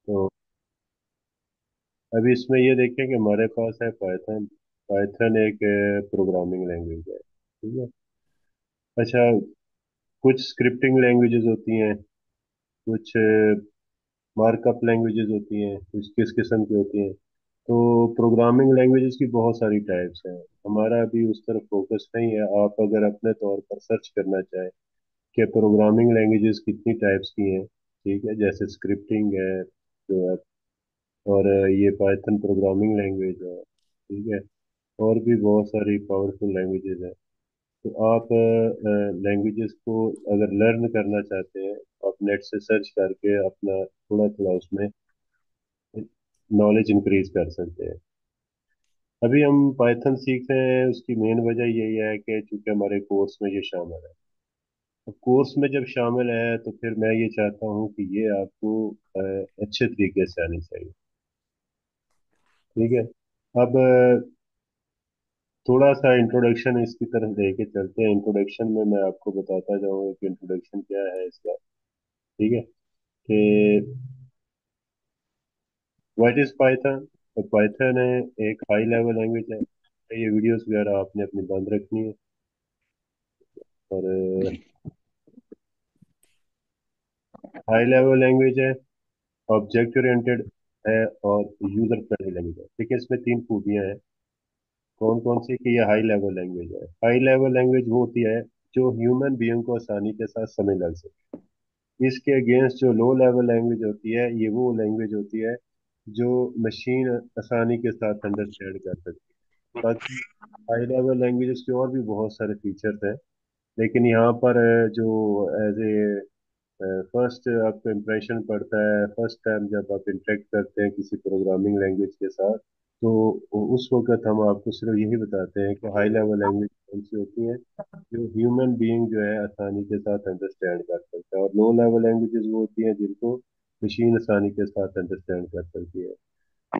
तो अभी इसमें ये देखें कि हमारे पास है पाइथन। पाइथन एक प्रोग्रामिंग लैंग्वेज है, ठीक है। अच्छा, कुछ स्क्रिप्टिंग लैंग्वेजेस होती हैं, कुछ मार्कअप लैंग्वेजेस होती हैं, कुछ किस किस्म की होती हैं। तो प्रोग्रामिंग लैंग्वेजेस की बहुत सारी टाइप्स हैं। हमारा अभी उस तरफ फोकस नहीं है। आप अगर अपने तौर पर सर्च करना चाहें कि प्रोग्रामिंग लैंग्वेजेस कितनी टाइप्स की हैं, ठीक है, जैसे स्क्रिप्टिंग है जो है, और ये पाइथन प्रोग्रामिंग लैंग्वेज है, ठीक है, और भी बहुत सारी पावरफुल लैंग्वेजेस हैं। तो आप लैंग्वेजेस को अगर लर्न करना चाहते हैं, आप नेट से सर्च करके अपना थोड़ा थोड़ा उसमें नॉलेज इंक्रीज कर सकते हैं। अभी हम पाइथन सीख रहे हैं, उसकी मेन वजह यही है कि चूंकि हमारे कोर्स में ये शामिल है। तो कोर्स में जब शामिल है तो फिर मैं ये चाहता हूँ कि ये आपको अच्छे तरीके से आनी चाहिए, ठीक है। अब थोड़ा सा इंट्रोडक्शन इसकी तरफ लेके चलते हैं। इंट्रोडक्शन में मैं आपको बताता जाऊंगा कि इंट्रोडक्शन क्या है इसका, ठीक है, कि व्हाट इज पाइथन। तो पाइथन है एक हाई लेवल लैंग्वेज है। ये वीडियोस वगैरह आपने अपनी बंद रखनी है। और हाई लेवल लैंग्वेज है, ऑब्जेक्ट ओरिएंटेड है, और यूजर फ्रेंडली लैंग्वेज है। ठीक है, इसमें तीन खूबियां हैं। कौन कौन सी कि ये हाई लेवल लैंग्वेज है। हाई लेवल लैंग्वेज वो होती है जो ह्यूमन बीइंग को आसानी के साथ समझ लग सके। इसके अगेंस्ट जो लो लेवल लैंग्वेज होती है, ये वो लैंग्वेज होती है जो मशीन आसानी के साथ अंडरस्टैंड कर सकती है। बाकी हाई लेवल लैंग्वेजेस के और भी बहुत सारे फीचर्स हैं, लेकिन यहाँ पर जो एज ए फर्स्ट आपको इम्प्रेशन पड़ता है फर्स्ट टाइम जब आप इंटरेक्ट करते हैं किसी प्रोग्रामिंग लैंग्वेज के साथ, तो उस वक्त हम आपको सिर्फ यही बताते हैं कि हाई लेवल लैंग्वेज कौन सी होती है जो ह्यूमन बीइंग जो है आसानी के साथ अंडरस्टैंड कर सकता है, और लो लेवल लैंग्वेजेस वो होती हैं जिनको मशीन आसानी के साथ अंडरस्टैंड कर सकती है।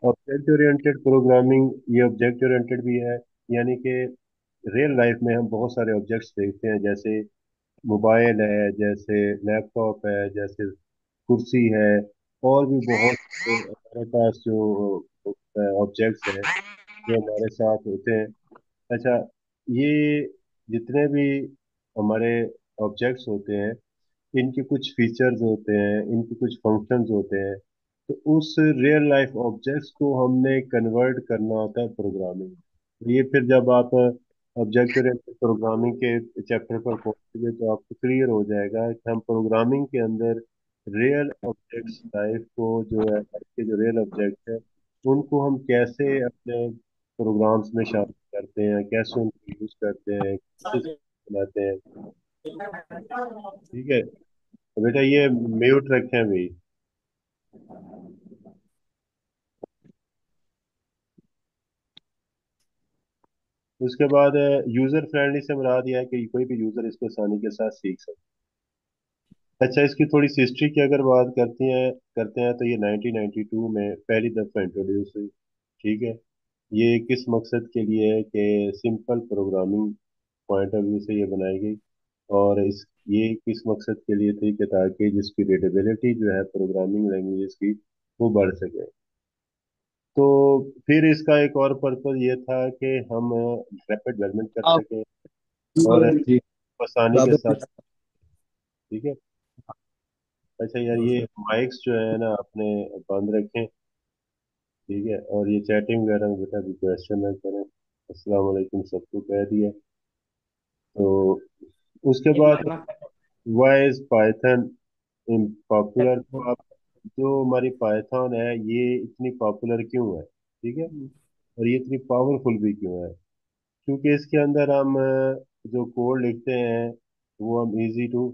ऑब्जेक्ट ओरिएंटेड प्रोग्रामिंग, ये ऑब्जेक्ट ओरिएंटेड भी है, यानी कि रियल लाइफ में हम बहुत सारे ऑब्जेक्ट्स देखते हैं, जैसे मोबाइल है, जैसे लैपटॉप है, जैसे कुर्सी है, और भी बहुत से हमारे पास जो ऑब्जेक्ट्स हैं जो हमारे साथ होते हैं। अच्छा, ये जितने भी हमारे ऑब्जेक्ट्स होते हैं, इनके कुछ फीचर्स होते हैं, इनके कुछ फंक्शंस होते हैं। तो उस रियल लाइफ ऑब्जेक्ट्स को हमने कन्वर्ट करना होता है प्रोग्रामिंग। ये फिर जब आप ऑब्जेक्ट ओरिएंटेड प्रोग्रामिंग के चैप्टर पर पहुंचेंगे तो आपको क्लियर हो जाएगा कि हम प्रोग्रामिंग के अंदर रियल ऑब्जेक्ट्स लाइफ को जो है, लाइफ के जो रियल ऑब्जेक्ट है, उनको हम कैसे अपने प्रोग्राम्स में शामिल करते हैं, कैसे उनको यूज करते हैं, कैसे बनाते हैं, ठीक है। तो बेटा ये म्यूट रखें भाई। उसके बाद यूजर फ्रेंडली से मुराद यह है कि कोई भी यूजर इसको आसानी के साथ सीख सकता है। अच्छा, इसकी थोड़ी सी हिस्ट्री की अगर बात करते हैं तो ये 1992 में पहली दफा इंट्रोड्यूस हुई, ठीक है। ये किस मकसद के लिए है कि simple programming point of view से ये बनाई गई, और इस ये किस मकसद के लिए थी कि ताकि जिसकी रीडेबिलिटी जो है प्रोग्रामिंग लैंग्वेजेस की वो बढ़ सके। तो फिर इसका एक और पर्पज ये था कि हम रैपिड डेवलपमेंट कर आप सकें और जी आसानी के बाबा। साथ, ठीक है। अच्छा यार, ये माइक्स जो है ना अपने बंद रखें, ठीक है, और ये चैटिंग वगैरह में बेटा भी क्वेश्चन ना करें। अस्सलाम वालेकुम सबको कह दिया। तो उसके बाद why is Python in popular. तो आप, जो हमारी पाइथन है ये इतनी पॉपुलर क्यों है, ठीक है, और ये इतनी पावरफुल भी क्यों है। क्योंकि इसके अंदर हम जो कोड लिखते हैं वो हम easy to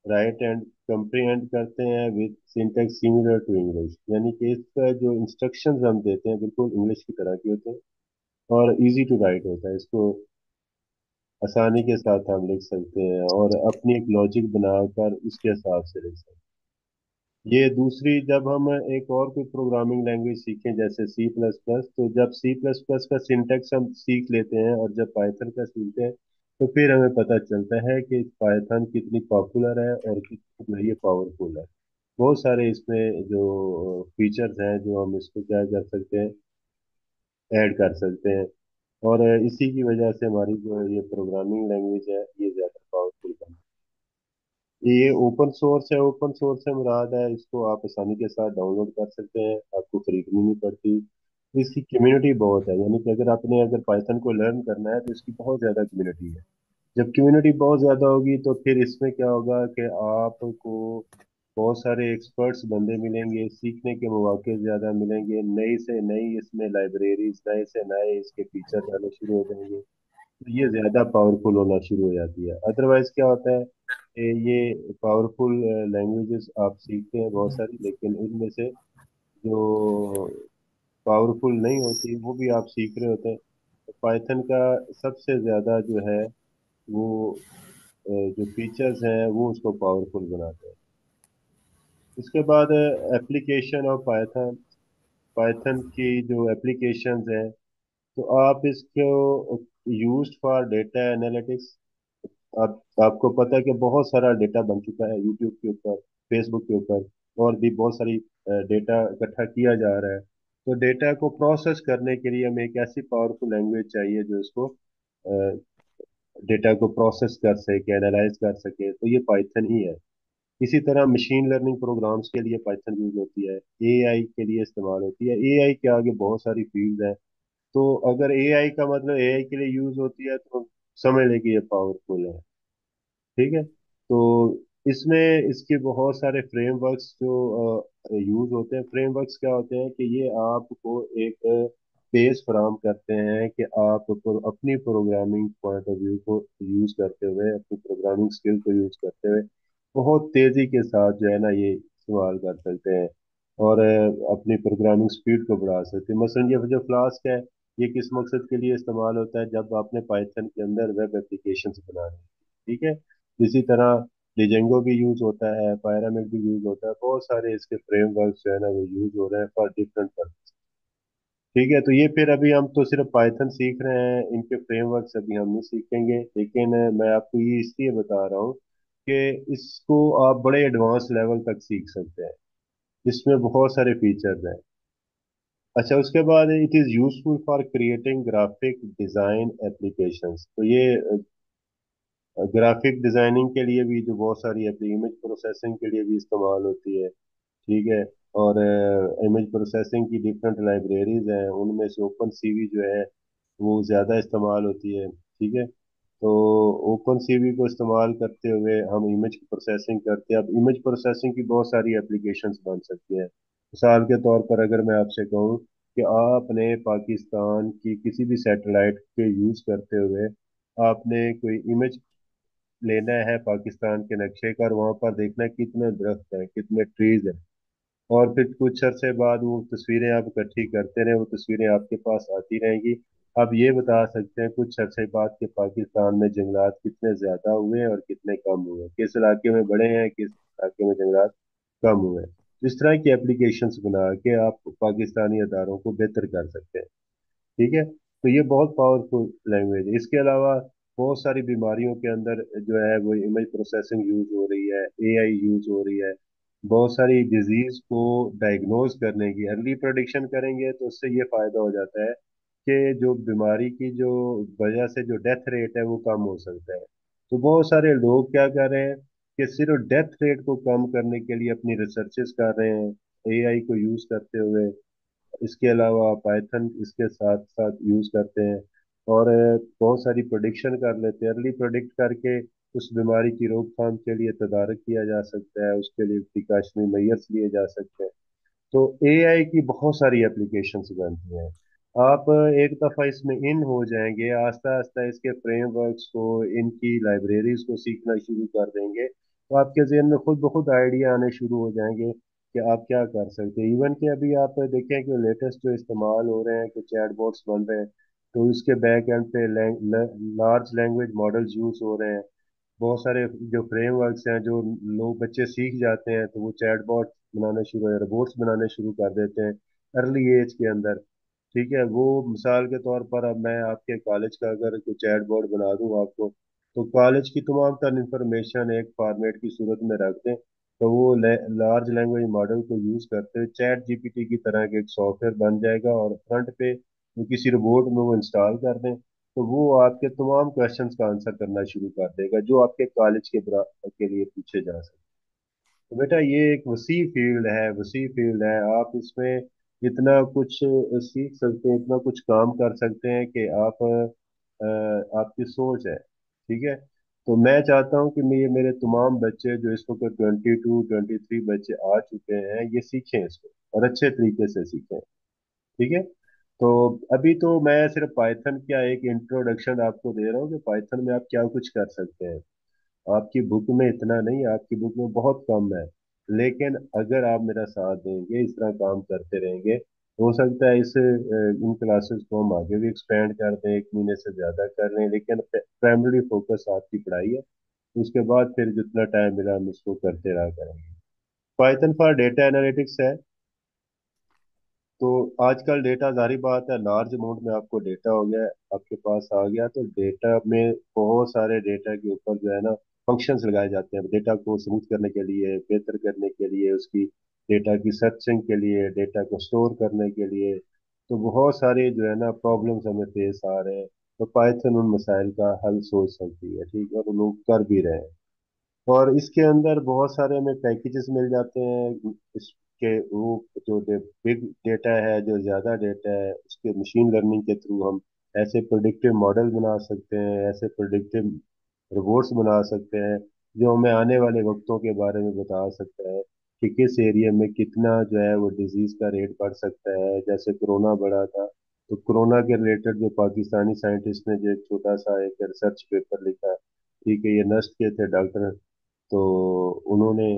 write and comprehend करते हैं with syntax similar to English, यानी कि इसका जो इंस्ट्रक्शंस हम देते हैं बिल्कुल इंग्लिश की तरह के होते हैं, और इजी टू राइट होता है। इसको आसानी के साथ हम लिख सकते हैं और अपनी एक लॉजिक बनाकर उसके हिसाब से लिख सकते हैं। ये दूसरी, जब हम एक और कोई प्रोग्रामिंग लैंग्वेज सीखें जैसे सी प्लस प्लस, तो जब सी प्लस प्लस का सिंटैक्स हम सीख लेते हैं और जब पाइथन का सीखते हैं, तो फिर हमें पता चलता है कि पाइथन कितनी पॉपुलर है और कितनी ये पावरफुल है। बहुत सारे इसमें जो फीचर्स हैं जो हम इसको क्या कर सकते हैं, ऐड कर सकते हैं। और इसी की वजह से हमारी जो ये प्रोग्रामिंग लैंग्वेज है ये ज़्यादा पावरफुल बन। ये ओपन सोर्स है, ओपन सोर्स से मुराद है इसको आप आसानी के साथ डाउनलोड कर सकते हैं, आपको खरीदनी नहीं पड़ती। इसकी कम्युनिटी बहुत है, यानी कि अगर आपने अगर पाइथन को लर्न करना है तो इसकी बहुत ज़्यादा कम्युनिटी है। जब कम्युनिटी बहुत ज़्यादा होगी तो फिर इसमें क्या होगा कि आपको बहुत सारे एक्सपर्ट्स बंदे मिलेंगे, सीखने के मौके ज़्यादा मिलेंगे, नई से नई इसमें लाइब्रेरीज, नए से नए इसके फीचर्स आने शुरू हो जाएंगे। तो ये ज़्यादा पावरफुल होना शुरू हो जाती है। अदरवाइज क्या होता है कि ये पावरफुल लैंग्वेजेस आप सीखते हैं बहुत सारी, लेकिन इनमें से जो पावरफुल नहीं होती वो भी आप सीख रहे होते हैं। तो पाइथन का सबसे ज़्यादा जो है वो जो फीचर्स हैं वो उसको पावरफुल बनाते हैं। इसके बाद एप्लीकेशन ऑफ पाइथन, पाइथन की जो एप्लीकेशंस हैं, तो आप इसको यूज्ड फॉर डेटा एनालिटिक्स। आपको पता है कि बहुत सारा डेटा बन चुका है यूट्यूब के ऊपर, फेसबुक के ऊपर, और भी बहुत सारी डेटा इकट्ठा किया जा रहा है। तो डेटा को प्रोसेस करने के लिए हमें एक ऐसी पावरफुल लैंग्वेज चाहिए जो इसको डेटा को प्रोसेस कर सके, एनालाइज कर सके, तो ये पाइथन ही है। इसी तरह मशीन लर्निंग प्रोग्राम्स के लिए पाइथन यूज होती है, एआई के लिए इस्तेमाल होती है। एआई के आगे बहुत सारी फील्ड है। तो अगर एआई का मतलब एआई के लिए यूज होती है तो समझ लें कि ये पावरफुल है। ठीक है। तो इसमें इसके बहुत सारे फ्रेमवर्क्स जो यूज होते हैं। फ्रेमवर्क्स क्या होते हैं कि ये आपको एक बेस फराहम करते हैं कि आप अपनी प्रोग्रामिंग पॉइंट ऑफ व्यू को यूज करते हुए, अपनी प्रोग्रामिंग स्किल को यूज करते हुए बहुत तेजी के साथ जो है ना ये इस्तेमाल कर सकते हैं, और अपनी प्रोग्रामिंग स्पीड को बढ़ा सकते हैं। मसलन ये जो फ्लास्क है, ये किस मकसद के लिए इस्तेमाल होता है, जब आपने पाइथन के अंदर वेब एप्लीकेशन बनाने हैं। ठीक है। इसी तरह डिजेंगो भी यूज होता है, पायरामिड भी यूज होता है, बहुत सारे इसके फ्रेमवर्क जो है ना वो यूज हो रहे हैं फॉर डिफरेंट पर्पस। ठीक है। तो ये फिर अभी हम तो सिर्फ पाइथन सीख रहे हैं, इनके फ्रेमवर्क्स अभी हम नहीं सीखेंगे, लेकिन मैं आपको ये इसलिए बता रहा हूँ कि इसको आप बड़े एडवांस लेवल तक सीख सकते हैं। इसमें बहुत सारे फीचर्स हैं। अच्छा, उसके बाद it is useful for creating graphic design applications. तो ये ग्राफिक डिजाइनिंग के लिए भी जो बहुत सारी इमेज प्रोसेसिंग के लिए भी इस्तेमाल होती है। ठीक है। और इमेज प्रोसेसिंग की डिफरेंट लाइब्रेरीज हैं, उनमें से ओपन सीवी जो है वो ज़्यादा इस्तेमाल होती है। ठीक है। तो ओपन सीवी को इस्तेमाल करते हुए हम इमेज की प्रोसेसिंग करते हैं। अब इमेज प्रोसेसिंग की बहुत सारी एप्लीकेशंस बन सकती हैं। मिसाल के तौर पर अगर मैं आपसे कहूँ कि आपने पाकिस्तान की किसी भी सैटेलाइट के यूज़ करते हुए आपने कोई इमेज लेना है पाकिस्तान के नक्शे का, और वहां पर देखना है कितने दरख्त हैं, कितने ट्रीज हैं, और फिर कुछ अरसे बाद वो तस्वीरें आप इकट्ठी करते रहे, वो तस्वीरें आपके पास आती रहेंगी। आप ये बता सकते हैं कुछ अरसे बाद के पाकिस्तान में जंगलात कितने ज्यादा हुए हैं और कितने कम हुए हैं, किस इलाके में बढ़े हैं, किस इलाके में जंगलात कम हुए हैं। इस तरह की एप्लीकेशंस बना के आप पाकिस्तानी अदारों को बेहतर कर सकते हैं। ठीक है। तो ये बहुत पावरफुल लैंग्वेज है। इसके अलावा बहुत सारी बीमारियों के अंदर जो है वो इमेज प्रोसेसिंग यूज हो रही है, एआई यूज हो रही है। बहुत सारी डिजीज को डायग्नोज करने की अर्ली प्रोडिक्शन करेंगे तो उससे ये फायदा हो जाता है कि जो बीमारी की जो वजह से जो डेथ रेट है वो कम हो सकता है। तो बहुत सारे लोग क्या कर रहे हैं कि सिर्फ डेथ रेट को कम करने के लिए अपनी रिसर्चेस कर रहे हैं एआई को यूज करते हुए। इसके अलावा पाइथन इसके साथ साथ यूज करते हैं, और बहुत सारी प्रोडिक्शन कर लेते हैं। अर्ली प्रोडिक्ट करके उस बीमारी की रोकथाम के लिए तदारक किया जा सकता है, उसके लिए प्रिकॉशनरी मेजर्स लिए जा सकते हैं। तो एआई की बहुत सारी एप्लीकेशंस बनती हैं। आप एक दफ़ा इसमें इन हो जाएंगे, आस्ता आस्ता इसके फ्रेमवर्क्स को, इनकी लाइब्रेरीज को सीखना शुरू कर देंगे, तो आपके जहन में खुद ब खुद आइडिया आने शुरू हो जाएंगे कि आप क्या कर सकते हैं। इवन कि अभी आप देखें कि लेटेस्ट जो इस्तेमाल हो रहे हैं कि चैटबॉट्स बन रहे हैं, तो इसके बैक एंड पे लार्ज लैंग्वेज मॉडल्स यूज हो रहे हैं। बहुत सारे जो फ्रेमवर्क्स हैं जो लोग बच्चे सीख जाते हैं तो वो चैटबॉट बनाने शुरू, रोबोट्स बनाने शुरू कर देते हैं अर्ली एज के अंदर। ठीक है। वो मिसाल के तौर पर अब मैं आपके कॉलेज का अगर कोई चैटबॉट बना दूं आपको, तो कॉलेज की तमाम तर इंफॉर्मेशन एक फॉर्मेट की सूरत में रख दें, तो वो लार्ज लैंग्वेज मॉडल को यूज करते हुए चैट जीपीटी की तरह के एक सॉफ्टवेयर बन जाएगा, और फ्रंट पे वो किसी रोबोट में वो इंस्टॉल कर दें, तो वो आपके तमाम क्वेश्चंस का आंसर करना शुरू कर देगा जो आपके कॉलेज के लिए पूछे जा सकते हैं। तो बेटा ये एक वसी फील्ड है, वसी फील्ड है। आप इसमें इतना कुछ सीख सकते हैं, इतना कुछ काम कर सकते हैं कि आप आपकी सोच है, ठीक है। तो मैं चाहता हूँ कि ये मेरे तमाम बच्चे जो इस वक्त 22 23 बच्चे आ चुके हैं, ये सीखें इसको और अच्छे तरीके से सीखें, ठीक है। तो अभी तो मैं सिर्फ पाइथन का एक इंट्रोडक्शन आपको दे रहा हूँ कि पाइथन में आप क्या कुछ कर सकते हैं। आपकी बुक में इतना नहीं, आपकी बुक में बहुत कम है, लेकिन अगर आप मेरा साथ देंगे, इस तरह काम करते रहेंगे, हो सकता है इन क्लासेस को हम आगे भी एक्सपेंड कर दें, 1 महीने से ज्यादा कर लें, लेकिन प्राइमरी फोकस आपकी पढ़ाई है। उसके बाद फिर जितना टाइम मिला हम इसको करते रहा करेंगे। पाइथन फॉर डेटा एनालिटिक्स है। तो आजकल डेटा, जारी बात है, लार्ज अमाउंट में आपको डेटा हो गया है, आपके पास आ गया, तो डेटा में बहुत सारे डेटा के ऊपर जो है ना फंक्शंस लगाए जाते हैं, डेटा को स्मूथ करने के लिए, बेहतर करने के लिए, उसकी डेटा की सर्चिंग के लिए, डेटा को स्टोर करने के लिए। तो बहुत सारे जो है ना प्रॉब्लम्स हमें फेस आ रहे हैं, तो पाइथन उन मसाइल का हल सोच सकती है, ठीक है, और लोग कर भी रहे हैं। और इसके अंदर बहुत सारे हमें पैकेजेस मिल जाते हैं, इसके वो जो बिग डेटा है, जो ज़्यादा डेटा है, उसके मशीन लर्निंग के थ्रू हम ऐसे प्रोडिक्टिव मॉडल बना सकते हैं, ऐसे प्रोडिक्टिव रोबोट्स बना सकते हैं जो हमें आने वाले वक्तों के बारे में बता सकता है कि किस एरिया में कितना जो है वो डिजीज का रेट बढ़ सकता है। जैसे कोरोना बढ़ा था, तो कोरोना के रिलेटेड जो पाकिस्तानी साइंटिस्ट ने जो एक छोटा सा एक रिसर्च पेपर लिखा, ठीक है, ये नष्ट के थे डॉक्टर, तो उन्होंने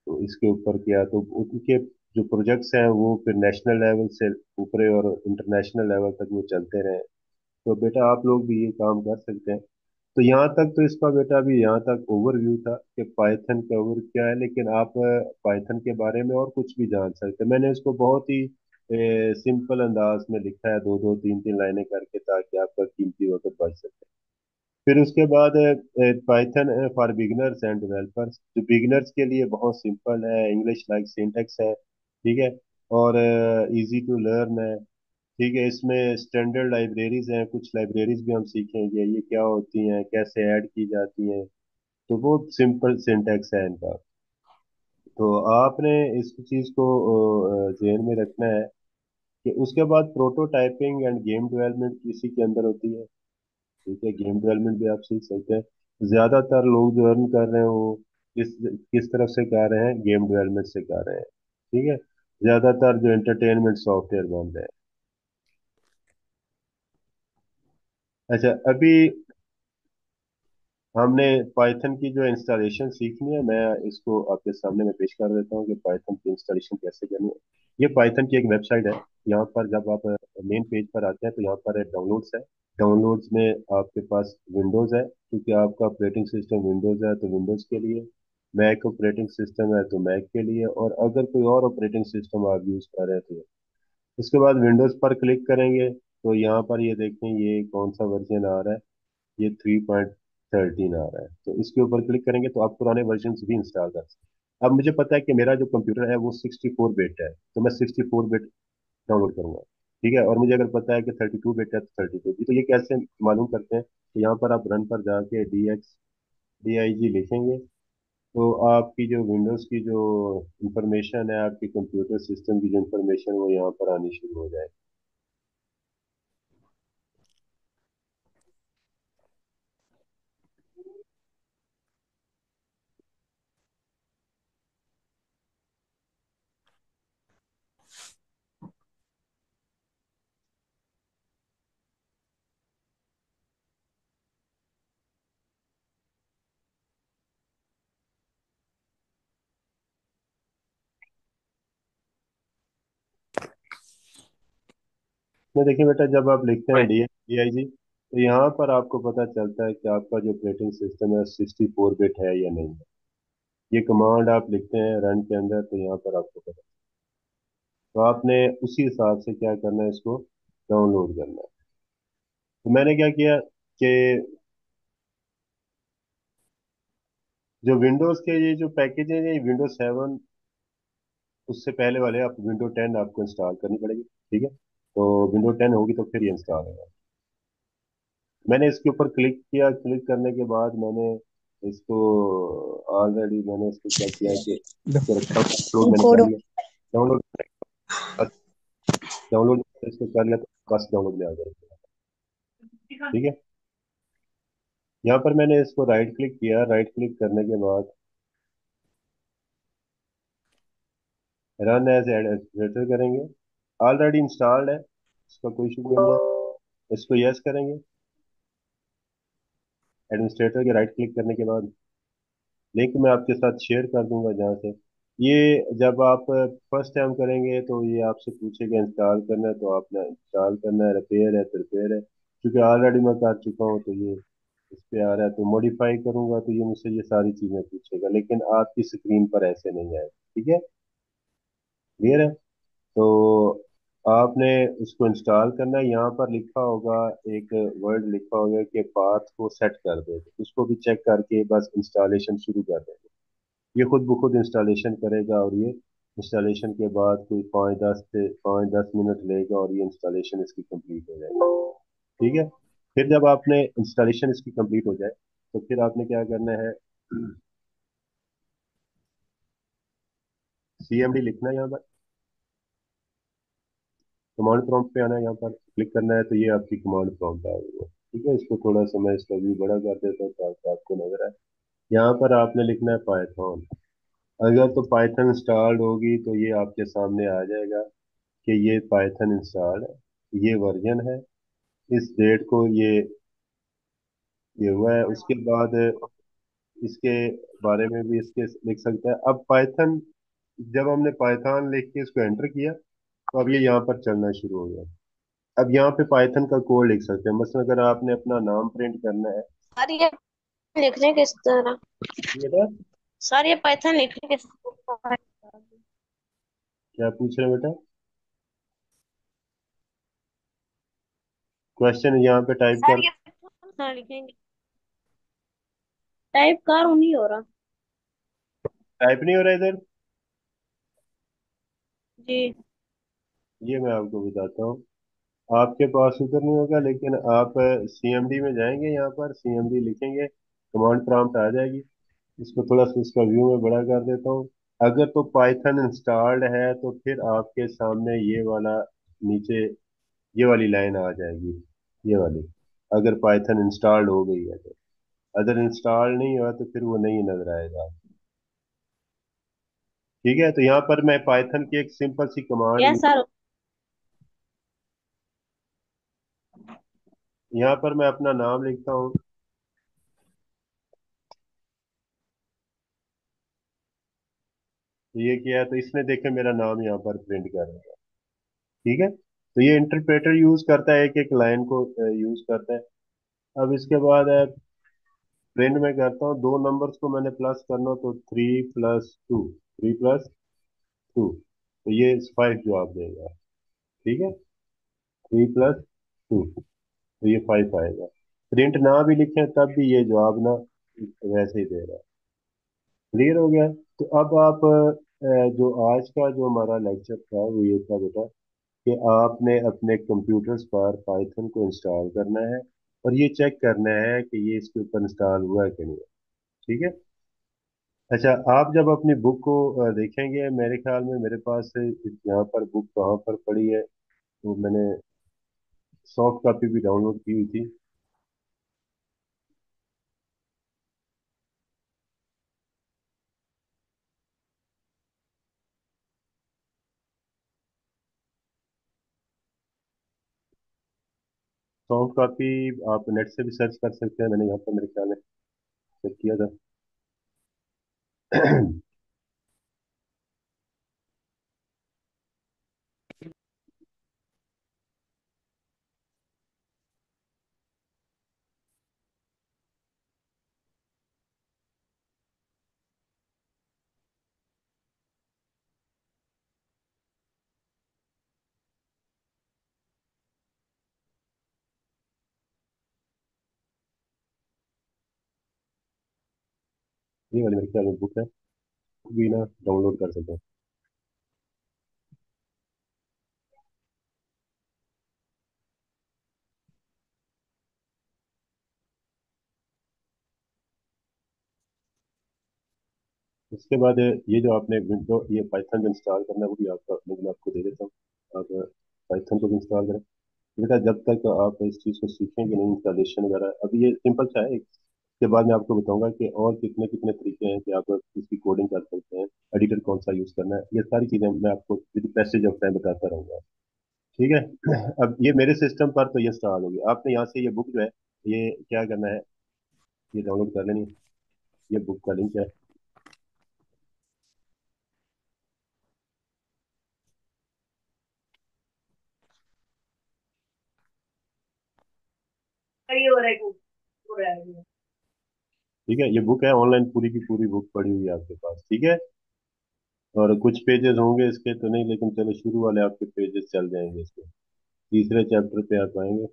तो इसके ऊपर किया, तो उनके जो प्रोजेक्ट्स हैं वो फिर नेशनल लेवल से ऊपरे और इंटरनेशनल लेवल तक वो चलते रहे। तो बेटा आप लोग भी ये काम कर सकते हैं। तो यहाँ तक तो इसका बेटा अभी यहाँ तक ओवरव्यू था कि पाइथन का ओवर क्या है, लेकिन आप पाइथन के बारे में और कुछ भी जान सकते हैं। मैंने इसको बहुत ही सिंपल अंदाज में लिखा है, दो दो तीन तीन लाइनें करके, ताकि आपका कीमती वक्त बच सके। फिर उसके बाद Python for beginners and developers, जो बिगिनर्स के लिए बहुत सिंपल है, इंग्लिश लाइक सिंटेक्स है, ठीक है, और इजी टू लर्न है, ठीक है। इसमें स्टैंडर्ड लाइब्रेरीज हैं, कुछ लाइब्रेरीज भी हम सीखेंगे ये क्या होती हैं, कैसे ऐड की जाती हैं। तो बहुत सिंपल सिंटेक्स है इनका। तो आपने इस चीज़ को ध्यान में रखना है कि उसके बाद प्रोटोटाइपिंग एंड गेम डेवलपमेंट इसी के अंदर होती है, ठीक है। गेम डेवलपमेंट भी आप सीख सकते हैं। ज्यादातर लोग जो अर्न कर रहे हैं वो किस किस तरफ से कर रहे हैं, गेम डेवलपमेंट से कर रहे हैं, ठीक है। ज्यादातर जो एंटरटेनमेंट सॉफ्टवेयर बन रहे हैं। अच्छा, अभी हमने पाइथन की जो इंस्टॉलेशन सीखनी है, मैं इसको आपके सामने में पेश कर देता हूँ कि पाइथन की इंस्टॉलेशन कैसे करनी है। ये पाइथन की एक वेबसाइट है। यहाँ पर जब आप मेन पेज पर आते हैं तो यहाँ पर डाउनलोड्स है। डाउनलोड्स में आपके पास विंडोज़ है, क्योंकि आपका ऑपरेटिंग सिस्टम विंडोज़ है तो विंडोज़ के लिए, मैक ऑपरेटिंग सिस्टम है तो मैक के लिए, और अगर कोई और ऑपरेटिंग सिस्टम आप यूज़ कर रहे थे, उसके बाद विंडोज़ पर क्लिक करेंगे तो यहाँ पर ये देखें ये कौन सा वर्जन आ रहा है, ये 3.13 आ रहा है। तो इसके ऊपर क्लिक करेंगे तो आप पुराने वर्जन भी इंस्टॉल कर सकते हैं। अब मुझे पता है कि मेरा जो कंप्यूटर है वो 64 बिट है, तो मैं 64 बिट डाउनलोड करूंगा, ठीक है। और मुझे अगर पता है कि 32 बिट है तो 32 बिट, तो ये कैसे मालूम करते हैं, तो यहाँ पर आप रन पर जाके DXDIG लिखेंगे, तो आपकी जो विंडोज़ की जो इंफॉर्मेशन है, आपकी कंप्यूटर सिस्टम की जो इंफॉर्मेशन, वो यहाँ पर आनी शुरू हो जाएगी। मैं देखिए बेटा, जब आप लिखते हैं DIG, तो यहाँ पर आपको पता चलता है कि आपका जो ऑपरेटिंग सिस्टम है 64 बिट है या नहीं है। ये कमांड आप लिखते हैं रन के अंदर, तो यहाँ पर आपको पता, तो आपने उसी हिसाब से क्या करना है, इसको डाउनलोड करना है। तो मैंने क्या किया कि जो विंडोज के ये जो पैकेज है ये विंडोज 7 उससे पहले वाले, आप विंडो 10 आपको इंस्टॉल करनी पड़ेगी, ठीक है। तो विंडो 10 होगी तो फिर ये इंस्टॉल होगा। मैंने इसके ऊपर क्लिक किया, क्लिक करने के बाद मैंने इसको ऑलरेडी मैंने इसको क्या किया कि इसको रखा, डाउनलोड मैंने कर कोड। लिया। डाउनलोड, बस डाउनलोड इसको कर लिया तो बस डाउनलोड में आ जाएगा, ठीक है। यहाँ पर मैंने इसको राइट क्लिक किया, राइट क्लिक करने के बाद रन एज एडमिनिस्ट्रेटर करेंगे। ऑलरेडी इंस्टॉल्ड है, इसका कोई इशू नहीं है। इसको यस करेंगे। एडमिनिस्ट्रेटर के राइट क्लिक करने के बाद लिंक मैं आपके साथ शेयर कर दूंगा जहाँ से। ये जब आप फर्स्ट टाइम करेंगे तो ये आपसे पूछेगा इंस्टॉल करना है, तो आपने इंस्टॉल करना है, रिपेयर है तो रिपेयर है। क्योंकि ऑलरेडी मैं कर चुका हूँ तो ये इस पे आ रहा है, तो मॉडिफाई करूंगा तो ये मुझसे ये सारी चीजें पूछेगा, लेकिन आपकी स्क्रीन पर ऐसे नहीं आए, ठीक है। क्लियर है। तो आपने उसको इंस्टॉल करना है, यहाँ पर लिखा होगा, एक वर्ड लिखा होगा कि पाथ को सेट कर दे, तो उसको भी चेक करके बस इंस्टॉलेशन शुरू कर देंगे। ये खुद ब खुद इंस्टॉलेशन करेगा, और ये इंस्टॉलेशन के बाद कोई 5-10 मिनट लेगा और ये इंस्टॉलेशन इसकी कंप्लीट हो जाएगी, ठीक है। फिर जब आपने इंस्टॉलेशन इसकी कंप्लीट हो जाए तो फिर आपने क्या करना है, CMD लिखना है यहाँ पर, कमांड प्रॉम्प्ट पे आना है, यहाँ पर क्लिक करना है तो ये आपकी कमांड प्रॉम्प्ट आ गई है, ठीक है। इसको थोड़ा सा मैं इसका व्यू बड़ा कर देता हूँ ताकि आपको नजर आए। यहाँ पर आपने लिखना है पाइथन। अगर तो पाइथन इंस्टॉल्ड होगी तो ये आपके सामने आ जाएगा कि ये पाइथन इंस्टॉल्ड है, ये वर्जन है, इस डेट को ये हुआ है। उसके बाद इसके बारे में भी इसके लिख सकते हैं। अब पाइथन, जब हमने पाइथन लिख के इसको एंटर किया तो अब ये यहाँ पर चलना शुरू हो गया। अब यहाँ पे पाइथन का कोड लिख सकते हैं, मसलन अगर आपने अपना नाम प्रिंट करना है। सर ये लिखने किस तरह? ये बेटा, सर ये पाइथन लिखने किस तरह? क्या पूछ रहे हैं बेटा? क्वेश्चन यहाँ पे टाइप सर कर। ये पाइथन लिखेंगे। टाइप कर नहीं हो रहा। टाइप नहीं हो रहा इधर। जी। ये मैं आपको बताता हूँ। आपके पास उधर नहीं होगा, लेकिन आप CMD में जाएंगे, यहाँ पर CMD लिखेंगे, कमांड प्रॉम्प्ट आ जाएगी। इसको थोड़ा सा इसका व्यू में बड़ा कर देता हूँ। अगर तो पाइथन इंस्टॉल्ड है तो फिर आपके सामने ये वाला नीचे ये वाली लाइन आ जाएगी, ये वाली। अगर पाइथन इंस्टॉल्ड हो गई है तो, अगर इंस्टॉल नहीं हुआ तो फिर वो नहीं नजर आएगा, ठीक है। तो यहाँ पर मैं पाइथन की एक सिंपल सी कमांड, यस सर। यहाँ पर मैं अपना नाम लिखता हूँ। तो ये किया है तो इसने देखे मेरा नाम यहाँ पर प्रिंट कर दिया, ठीक है। तो ये इंटरप्रेटर यूज करता है, एक एक लाइन को यूज करता है। अब इसके बाद है प्रिंट में करता हूँ, दो नंबर्स को मैंने प्लस करना हो तो 3+2, 3+2, तो ये 5 जवाब देगा, ठीक है। 3+2, तो ये 5 आएगा। प्रिंट ना भी लिखें तब भी ये जवाब ना वैसे ही दे रहा है। क्लियर हो गया। तो अब आप जो आज का जो हमारा लेक्चर था वो ये था बेटा कि आपने अपने कंप्यूटर्स पर पाइथन को इंस्टॉल करना है और ये चेक करना है कि ये इसके ऊपर इंस्टॉल हुआ है कि नहीं, ठीक है। अच्छा, आप जब अपनी बुक को देखेंगे, मेरे ख्याल में मेरे पास यहाँ पर बुक कहाँ पर पड़ी है, तो मैंने सॉफ्ट कॉपी भी डाउनलोड की हुई थी। सॉफ्ट कॉपी आप नेट से भी सर्च कर सकते हैं, मैंने यहाँ पर मेरे ख्याल में चेक किया था। ये वाली मेरे ख्याल में बुक है, भी ना डाउनलोड कर सकते हैं। उसके बाद ये जो आपने विंडो ये पाइथन जो इंस्टॉल करना है वो भी आपका लिंक मैं आपको दे देता हूँ। आप पाइथन को भी इंस्टॉल करें। बेटा जब तक आप इस चीज़ को सीखेंगे नहीं, इंस्टॉलेशन वगैरह, अभी ये सिंपल सा है। इसके बाद मैं आपको बताऊंगा कि और कितने कितने तरीके हैं कि आप इसकी कोडिंग कर सकते हैं, एडिटर कौन सा यूज़ करना है, ये सारी चीज़ें मैं आपको विद पैसेज ऑफ टाइम बताता रहूंगा। ठीक है। अब ये मेरे सिस्टम पर तो ये इंस्टॉल होगी, आपने यहाँ से ये बुक जो है, ये क्या करना है, ये डाउनलोड कर लेनी है। ये बुक का लिंक है। ठीक है, ये बुक है ऑनलाइन, पूरी की पूरी बुक पड़ी हुई है आपके पास। ठीक है। और कुछ पेजेस होंगे इसके तो नहीं, लेकिन चलो शुरू वाले आपके पेजेस चल जाएंगे इसके। तीसरे चैप्टर पे आप आएंगे।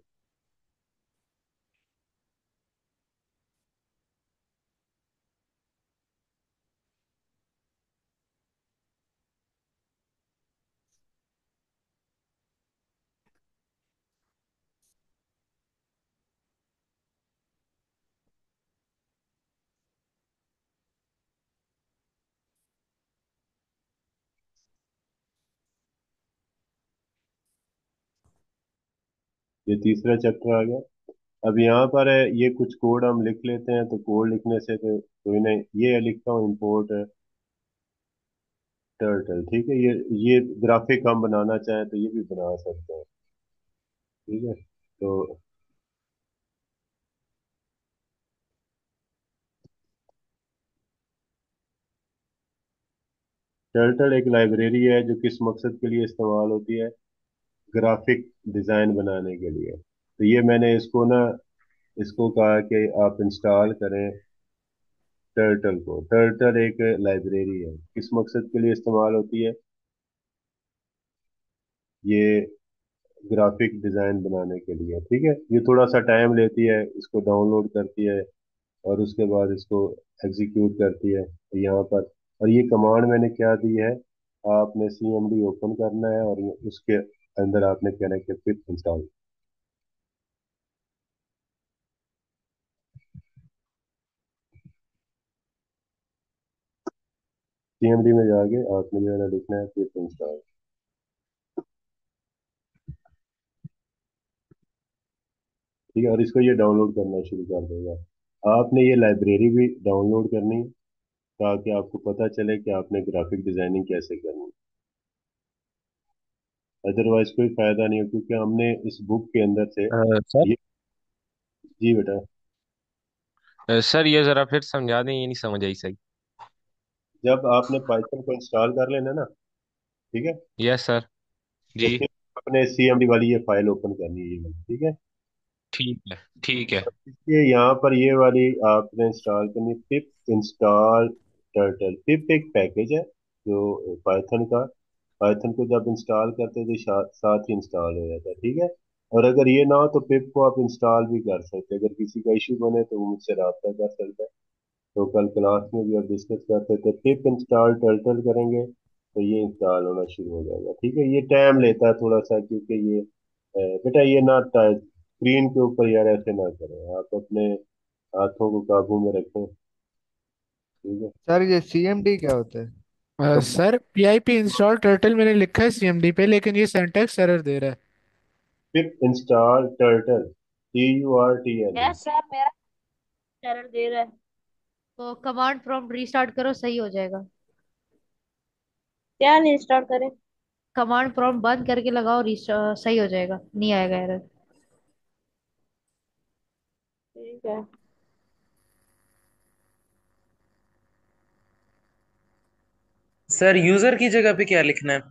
ये तीसरा चैप्टर आ गया। अब यहाँ पर है, ये कुछ कोड हम लिख लेते हैं, तो कोड लिखने से तो कोई नहीं, ये लिखता हूँ इम्पोर्ट टर्टल। ठीक है, ये ग्राफिक हम बनाना चाहें तो ये भी बना सकते हैं। ठीक है। तो टर्टल एक लाइब्रेरी है जो किस मकसद के लिए इस्तेमाल होती है, ग्राफिक डिजाइन बनाने के लिए। तो ये मैंने इसको ना, इसको कहा कि आप इंस्टॉल करें टर्टल को। टर्टल एक लाइब्रेरी है, किस मकसद के लिए इस्तेमाल होती है, ये ग्राफिक डिजाइन बनाने के लिए। ठीक है, ये थोड़ा सा टाइम लेती है, इसको डाउनलोड करती है और उसके बाद इसको एग्जीक्यूट करती है यहाँ पर। और ये कमांड मैंने क्या दी है, आपने सीएमडी ओपन करना है और उसके अंदर आपने कहना है कि पिप इंस्टॉल। सीएमडी में जाके आपने जो है ना लिखना है पिप इंस्टॉल। ठीक है, और इसको ये डाउनलोड करना शुरू कर देगा। आपने ये लाइब्रेरी भी डाउनलोड करनी है ताकि आपको पता चले कि आपने ग्राफिक डिजाइनिंग कैसे करनी है। अदरवाइज कोई फायदा नहीं हो, क्योंकि हमने इस बुक के अंदर से सर। ये। जी बेटा। सर ये जरा फिर समझा दें, ये नहीं समझ आई सही। जब आपने पाइथन को इंस्टॉल कर लेना ना, ठीक है, यस सर। तो जी। फिर अपने सीएमडी वाली ये फाइल ओपन करनी है, ये वाली। ठीक है। ठीक है। ठीक है। इसलिए यहाँ पर ये वाली आपने इंस्टॉल करनी, पिप इंस्टॉल टर्टल। पिप एक पैकेज है जो पाइथन का, पाइथन को जब इंस्टॉल करते हैं तो साथ ही इंस्टॉल हो जाता है। ठीक है। और अगर ये ना हो तो पिप को आप इंस्टॉल भी कर सकते हैं, अगर किसी का इशू बने तो वो मुझसे रब्ता कर सकता है। तो कल क्लास में भी आप डिस्कस करते थे, पिप इंस्टॉल टर्टल करेंगे तो ये इंस्टॉल होना शुरू हो जाएगा। ठीक है, ये टाइम लेता है थोड़ा सा, क्योंकि ये बेटा ये ना स्क्रीन के ऊपर यार ऐसे ना करें, आप अपने हाथों को काबू में रखें। ठीक है। सर ये सीएमडी क्या होता है? तो सर PIP इंस्टॉल टर्टल मैंने लिखा है CMD पे, लेकिन ये सिंटैक्स एरर दे रहा है। पिप install turtle, TURTLE। Yes sir, मेरा एरर दे रहा है। तो कमांड प्रॉम्प्ट रीस्टार्ट करो, सही हो जाएगा। क्या नहीं इंस्टॉल करें? कमांड प्रॉम्प्ट बंद करके लगाओ, सही हो जाएगा, नहीं आएगा एरर। ठीक है। सर यूजर की जगह पे क्या लिखना है?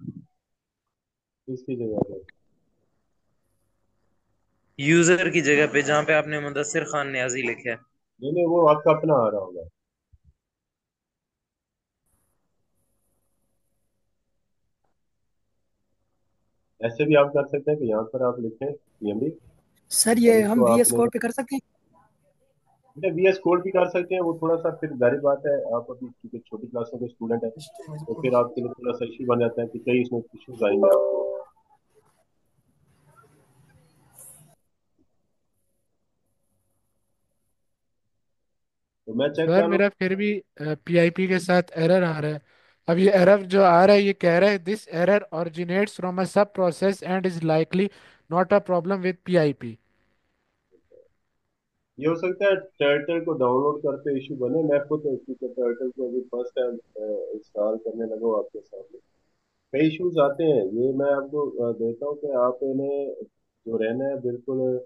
इसकी जगह पर यूजर की जगह पे जहाँ पे आपने मुदस्सिर खान न्याजी लिखा है। नहीं नहीं, वो आपका अपना आ रहा होगा। ऐसे भी आप कर सकते हैं कि यहाँ पर आप लिखें CMD सर और ये हम इसको VS आपने, कोड पे कर सकते हैं? बेटा VS कोड भी कर सकते हैं, वो थोड़ा सा फिर जाहिर बात है, आप अभी क्योंकि छोटी क्लास में स्टूडेंट है, तो फिर आपके लिए थोड़ा सा इशू बन जाता है कि कई इसमें इश्यूज आएंगे आपको। तो मैं चेक सर कर लूँ। मेरा फिर भी पीआईपी के साथ एरर आ रहा है। अब ये एरर जो आ रहा है ये कह रहा है this error originates from a sub process and is likely not a problem with PIP. ये हो सकता है टर्टल को डाउनलोड करते इशू बने। मैं खुद क्योंकि टर्टल को अभी फर्स्ट टाइम इंस्टॉल करने लगा हूँ आपके सामने, कई इश्यूज आते हैं। ये मैं आपको देता हूँ कि आप इन्हें जो रहना है बिल्कुल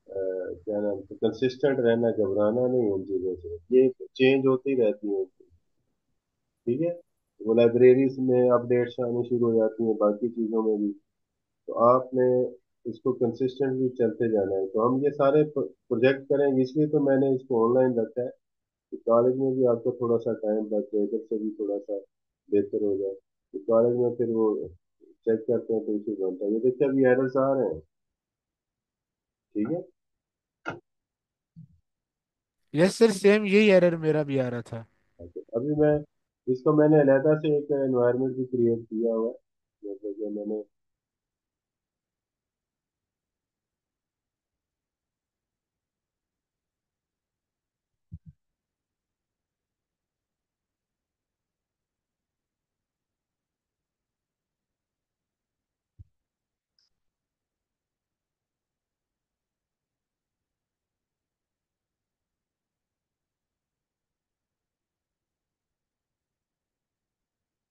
क्या नाम से कंसिस्टेंट रहना है, घबराना नहीं उन चीज़ों से, ये चेंज होती रहती है। ठीक है, वो लाइब्रेरीज में अपडेट्स आनी शुरू हो जाती हैं, बाकी चीज़ों में भी। तो आपने इसको कंसिस्टेंटली चलते जाना है। तो हम ये सारे प्रोजेक्ट करेंगे, इसलिए तो मैंने इसको ऑनलाइन रखा है कि कॉलेज में भी आपको थोड़ा सा टाइम बच जाए, इधर से भी थोड़ा सा बेहतर हो जाए। तो कॉलेज में फिर वो चेक करते हैं तो इशू बनता है। ये देखिए अभी एरर्स आ रहे हैं। ठीक है। यस सर, सेम यही एरर मेरा भी आ रहा था। तो अभी मैं इसको मैंने अलहदा से एक एनवायरनमेंट भी क्रिएट किया हुआ है, मतलब कि मैंने।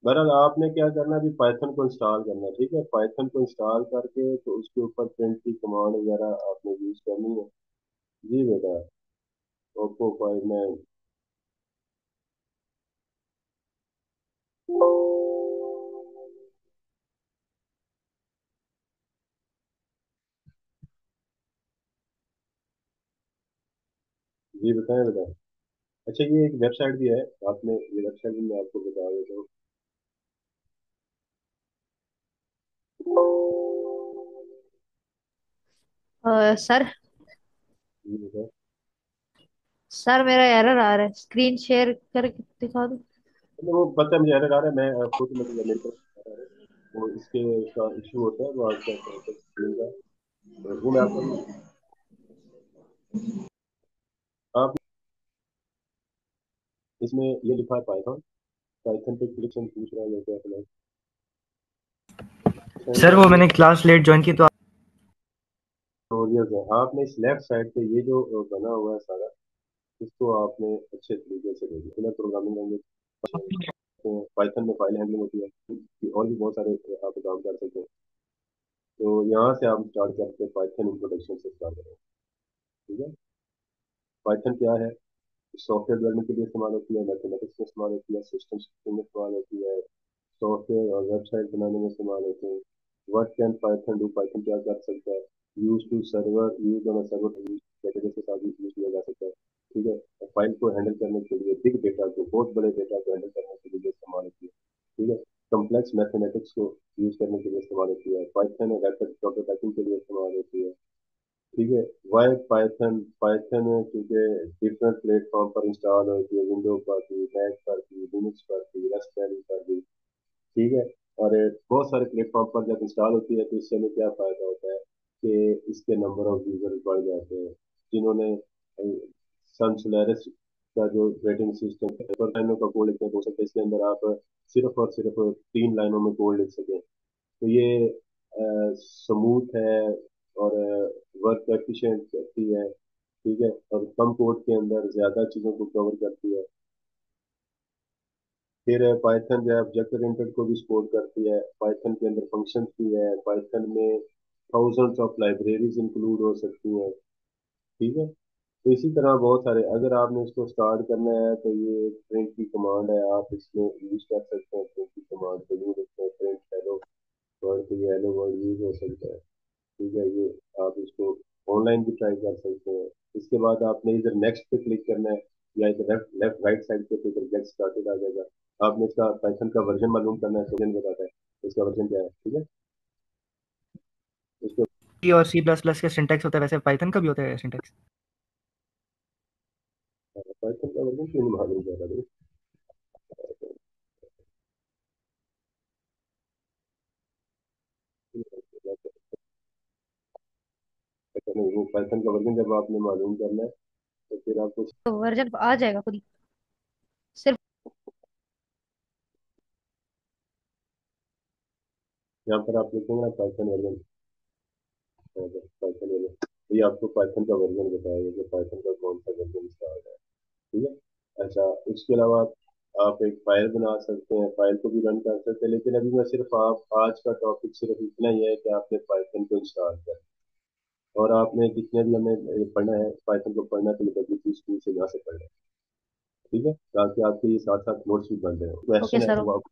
बहरहाल आपने क्या करना है, अभी पाइथन को इंस्टॉल करना है। ठीक है, पाइथन को इंस्टॉल करके तो उसके ऊपर प्रिंट की कमांड वगैरह आपने यूज करनी है। जी बेटा, ओप्पो 59। जी बताएं बेटा। अच्छा, ये एक वेबसाइट भी है, आपने ये वेबसाइट भी मैं आपको बता देता हूँ। सर जी बेटा। सर मेरा एरर आ रहा है, स्क्रीन शेयर करके दिखा दो। मतलब वो पता है मुझे, एरर आ रहा है, मैं खुद मतलब मेरी तरफ से आ रहा है। वो इसके उसका इशू होता है, वो आपका मिलेगा। तो वो मैं आपको आप इसमें ये लिखा है पाइथन। पाइथन पे क्लिक हम पूछ रहा है लेते हैं सर वो अपना मैंने क्लास लेट ज्वाइन की तो ट्यूटोरियल है। आपने इस लेफ्ट साइड पे ये जो बना हुआ है सारा, इसको आपने अच्छे तरीके से देखना। बिना प्रोग्रामिंग लैंग्वेज पाइथन में फाइल हैंडलिंग होती है, और भी बहुत सारे आप काम कर सकते हैं। तो यहाँ से आप स्टार्ट करके पाइथन इंट्रोडक्शन से स्टार्ट करें। ठीक है। पाइथन क्या है? सॉफ्टवेयर डेवलपमेंट के लिए इस्तेमाल होती है, मैथमेटिक्स में इस्तेमाल होती है, सिस्टम सिस्टम में इस्तेमाल होती है, सॉफ्टवेयर और वेबसाइट बनाने में इस्तेमाल होते हैं। What can Python do? Python क्या कर सकता है? Use to server, use on a server, database के साथ यूज किया जा सकता है। ठीक है। और फाइल को हैंडल करने के लिए, बिग डेटा को, बहुत बड़े डेटा को हैंडल करने के लिए इस्तेमाल होती है। ठीक है। कम्प्लेक्स मैथमेटिक्स को यूज करने के लिए इस्तेमाल होती है। पाइथन रैपिड प्रोटोटाइपिंग के लिए इस्तेमाल होती है। ठीक है। Why Python? पाइथन क्योंकि डिफरेंट प्लेटफॉर्म पर इंस्टॉल होती है, विंडो पर भी, मैक पर भी, लिनक्स पर भी, रास्पबेरी पर भी। ठीक है। और बहुत सारे प्लेटफॉर्म पर जब इंस्टॉल होती है तो इससे हमें क्या फायदा होता है कि इसके नंबर ऑफ यूजर बढ़ जाते हैं। जिन्होंने सन सोलारिस का जो ऑपरेटिंग सिस्टम है, पर लाइनों का कोड लिखने हो सकता है, इसके अंदर आप सिर्फ और सिर्फ 3 लाइनों में कोड लिख सकें। तो ये स्मूथ है और वर्क एफिशिएंट करती है। ठीक है। और कम कोड के अंदर ज्यादा चीजों को कवर करती है। फिर पाइथन जो है ऑब्जेक्ट ओरिएंटेड को भी सपोर्ट करती है। पाइथन के अंदर फंक्शंस भी है। पाइथन में थाउजेंड्स ऑफ लाइब्रेरीज इंक्लूड हो सकती हैं। ठीक है। तो इसी तरह बहुत सारे, अगर आपने इसको स्टार्ट करना है तो ये प्रिंट की कमांड है, आप इसमें यूज कर सकते हैं। प्रिंट की कमांड को यूज करते हैं, प्रिंट हेलो वर्ड, तो ये हेलो वर्ड यूज हो सकता है। ठीक है। ये आप इसको ऑनलाइन भी ट्राई कर सकते हैं। इसके बाद आपने इधर नेक्स्ट पे क्लिक करना है, या इधर लेफ्ट लेफ्ट राइट साइड पे, तो इधर गेट स्टार्टेड आ जाएगा। आपने इसका पाइथन का वर्जन मालूम करना है तो वर्जन बताता है इसका वर्जन क्या है। ठीक है। उसके सी और C++ के सिंटैक्स होता है, वैसे पाइथन का भी होता है सिंटैक्स। क्यों नहीं मालूम कर रहा? अच्छा नहीं, वो पाइथन का वर्जन जब आपने मालूम करना है तो फिर आपको तो वर्जन आ जाएगा खुद ही। सिर्फ यहाँ पर आप लिखेंगे ना पाइथन वर्जन, पाइथन वर्जन, तो ये आपको पाइथन का वर्जन बताएगा कि पाइथन का कौन सा वर्जन स्टार्ट है। ठीक है। अच्छा, उसके अलावा आप एक फाइल बना सकते हैं, फाइल को भी रन कर सकते हैं, लेकिन अभी मैं सिर्फ आप आज का टॉपिक सिर्फ इतना ही है कि आपने पाइथन को इंस्टॉल कर और आपने कितने भी हमें ये पढ़ना है पाइथन को पढ़ना तो डब्ल्यू स्कूल से यहाँ से पढ़ना है। ठीक है, ताकि आपके ये साथ साथ नोट्स भी बन रहे हो। ओके क्वेश्चन है सर। वो आप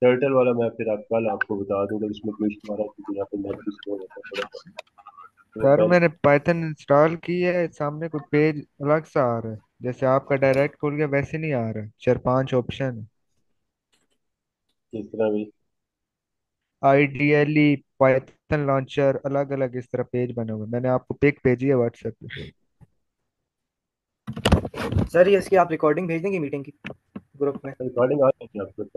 टर्टल वाला मैं फिर आप कल आपको बता दूंगा, जिसमें क्वेश्चन आ रहा है क्योंकि यहाँ पे नेट भी स्लो होता है थोड़ा सा, तो सर कल। मैंने पाइथन इंस्टॉल की है, सामने कोई पेज अलग सा आ रहा है, जैसे आपका डायरेक्ट खोल गया वैसे नहीं आ रहा है, 4 5 ऑप्शन। इस तरह भी आइडियली पाइथन लॉन्चर अलग अलग इस तरह पेज बने हुए, मैंने आपको पिक भेजी है व्हाट्सएप पे। सर ये इसकी आप रिकॉर्डिंग भेज देंगे मीटिंग की ग्रुप में? रिकॉर्डिंग आ जाएगी आपके पास।